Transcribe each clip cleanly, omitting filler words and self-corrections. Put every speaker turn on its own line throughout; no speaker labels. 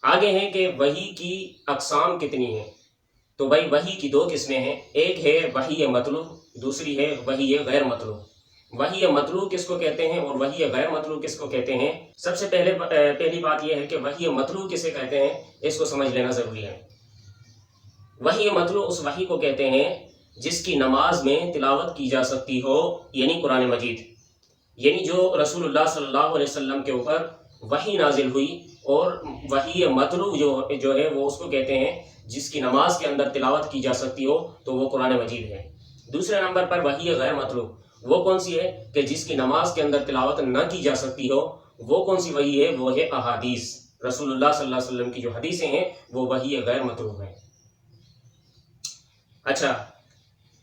آگے ہیں کہ وحی کی اقسام کتنی ہیں؟ تو بھائی وحی کی دو قسمیں ہیں، ایک ہے وحی مطلوع، دوسری ہے وحی غیر مطلوع۔ وحی مطلوع کس کو کہتے ہیں اور وحی غیر مطلوع کس کو کہتے ہیں؟ سب سے پہلی بات یہ ہے کہ وحی مطلوع کسے کہتے ہیں، اس کو سمجھ لینا ضروری ہے۔ وحی مطلوع اس وحی کو کہتے ہیں جس کی نماز میں تلاوت کی جا سکتی ہو، یعنی قرآن مجید، یعنی جو رسول اللہ صلی اللہ علیہ وسلم کے اوپر وحی نازل ہوئی۔ اور وحی مطلوع جو ہے وہ اس کو کہتے ہیں جس کی نماز کے اندر تلاوت کی جا سکتی ہو، تو وہ قرآن مجید ہے۔ دوسرے نمبر پر وحی غیر مطلوع، وہ کون سی ہے کہ جس کی نماز کے اندر تلاوت نہ کی جا سکتی ہو، وہ کون سی وحی ہے؟ وہ ہے احادیث، رسول اللہ صلی اللہ علیہ وسلم کی جو حدیثیں ہیں وہ وحی غیر مطلوع ہیں۔ اچھا،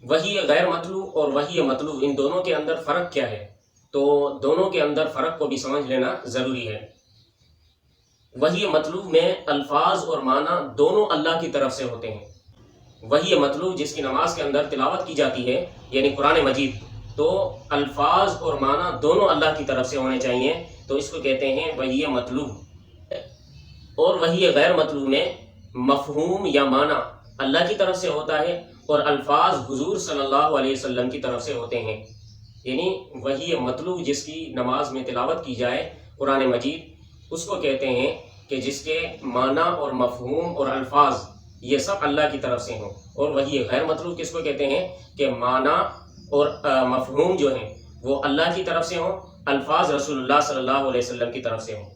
وحی غیر مطلوع اور وحی مطلوع ان دونوں کے اندر فرق کیا ہے؟ تو دونوں کے اندر فرق کو بھی سمجھ لینا ضروری ہے۔ وحی مطلوع میں الفاظ اور معنی دونوں اللہ کی طرف سے ہوتے ہیں۔ وحی مطلوع جس کی نماز کے اندر تلاوت کی جاتی ہے، یعنی قرآن مجید، تو الفاظ اور معنی دونوں اللہ کی طرف سے ہونے چاہیے، تو اس کو کہتے ہیں وحی مطلوع۔ اور وحی غیر مطلوع میں مفہوم یا معنی اللہ کی طرف سے ہوتا ہے اور الفاظ حضور صلی اللہ علیہ وسلم کی طرف سے ہوتے ہیں۔ یعنی وحی مطلوع جس کی نماز میں تلاوت کی جائے قرآن مجید، اس کو کہتے ہیں کہ جس کے معنی اور مفہوم اور الفاظ یہ سب اللہ کی طرف سے ہوں۔ اور وحی غیر مطلوع کس کو کہتے ہیں کہ معنی اور مفہوم جو ہیں وہ اللہ کی طرف سے ہوں، الفاظ رسول اللہ صلی اللہ علیہ وسلم کی طرف سے ہوں۔